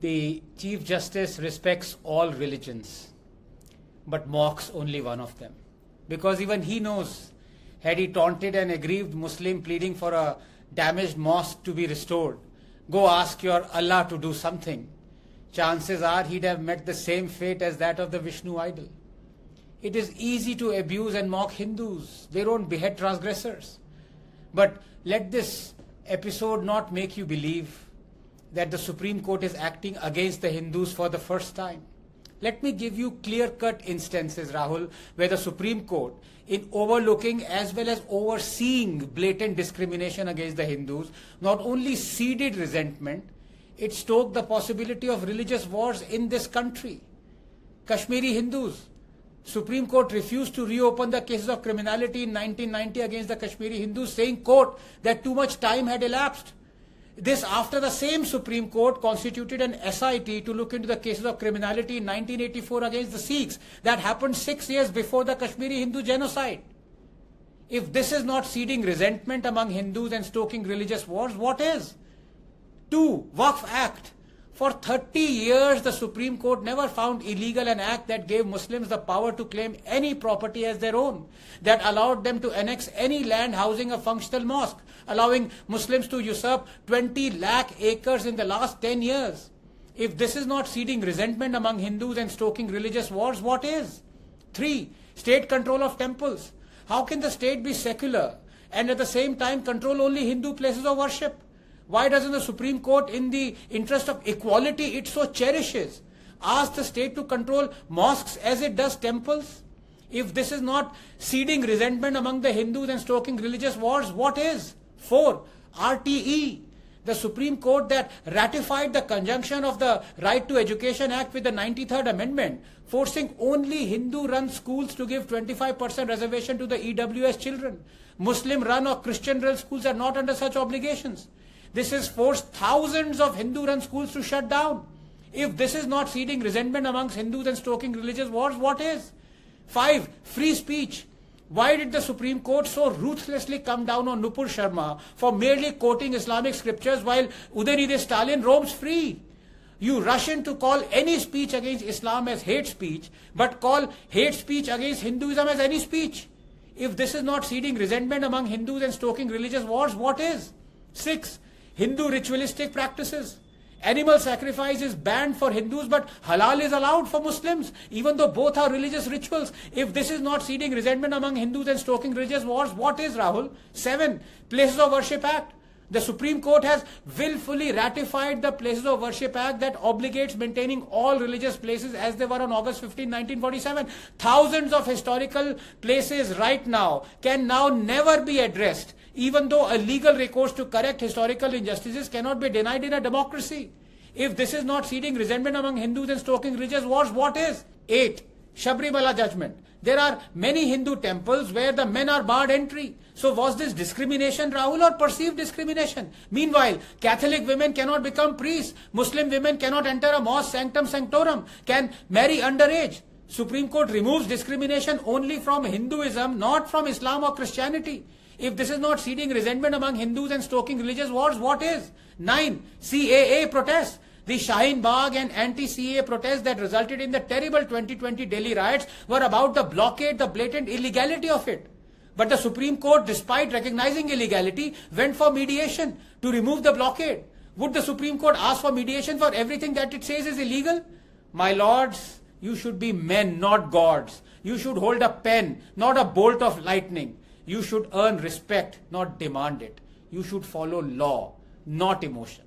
The Chief Justice respects all religions, but mocks only one of them. Because even he knows, had he taunted an aggrieved Muslim pleading for a damaged mosque to be restored, go ask your Allah to do something, chances are he'd have met the same fate as that of the Vishnu idol. It is easy to abuse and mock Hindus. They don't behead transgressors. But let this episode not make you believe that the Supreme Court is acting against the Hindus for the first time. Let me give you clear-cut instances, Rahul, where the Supreme Court, in overlooking as well as overseeing blatant discrimination against the Hindus, not only seeded resentment, it stoked the possibility of religious wars in this country. Kashmiri Hindus, Supreme Court refused to reopen the cases of criminality in 1990 against the Kashmiri Hindus, saying, quote, that too much time had elapsed. This after the same Supreme Court constituted an SIT to look into the cases of criminality in 1984 against the Sikhs that happened 6 years before the Kashmiri Hindu genocide. If this is not seeding resentment among Hindus and stoking religious wars, what is? 2. Waqf Act. For 30 years, the Supreme Court never found illegal an act that gave Muslims the power to claim any property as their own, that allowed them to annex any land housing a functional mosque, allowing Muslims to usurp 20 lakh acres in the last 10 years. If this is not seeding resentment among Hindus and stoking religious wars, what is? 3. State control of temples. How can the state be secular and at the same time control only Hindu places of worship? Why doesn't the Supreme Court, in the interest of equality it so cherishes, ask the state to control mosques as it does temples? If this is not seeding resentment among the Hindus and stoking religious wars, what is? 4. RTE. The Supreme Court that ratified the conjunction of the Right to Education Act with the 93rd Amendment, forcing only Hindu-run schools to give 25% reservation to the EWS children. Muslim-run or Christian-run schools are not under such obligations. This has forced thousands of Hindu-run schools to shut down. If this is not seeding resentment amongst Hindus and stoking religious wars, what is? 5. Free speech. Why did the Supreme Court so ruthlessly come down on Nupur Sharma for merely quoting Islamic scriptures while Udaynideh Stalin roams free? You rush in to call any speech against Islam as hate speech, but call hate speech against Hinduism as any speech. If this is not seeding resentment among Hindus and stoking religious wars, what is? 6. Hindu ritualistic practices. Animal sacrifice is banned for Hindus, but halal is allowed for Muslims, even though both are religious rituals. If this is not seeding resentment among Hindus and stoking religious wars, what is, Rahul? 7. Places of Worship Act. The Supreme Court has willfully ratified the Places of Worship Act that obligates maintaining all religious places as they were on August 15, 1947. Thousands of historical places right now can now never be addressed, even though a legal recourse to correct historical injustices cannot be denied in a democracy. If this is not seeding resentment among Hindus and stoking religious wars, what is? 8. Sabrimala judgment. There are many Hindu temples where the men are barred entry. So was this discrimination, Rahul, or perceived discrimination? Meanwhile, Catholic women cannot become priests. Muslim women cannot enter a mosque sanctum sanctorum, can marry underage. Supreme Court removes discrimination only from Hinduism, not from Islam or Christianity. If this is not seeding resentment among Hindus and stoking religious wars, what is? 9. CAA protests. The Shaheen Bagh and anti-CAA protests that resulted in the terrible 2020 Delhi riots were about the blockade, the blatant illegality of it. But the Supreme Court, despite recognizing illegality, went for mediation to remove the blockade. Would the Supreme Court ask for mediation for everything that it says is illegal? My lords, you should be men, not gods. You should hold a pen, not a bolt of lightning. You should earn respect, not demand it. You should follow law, not emotions.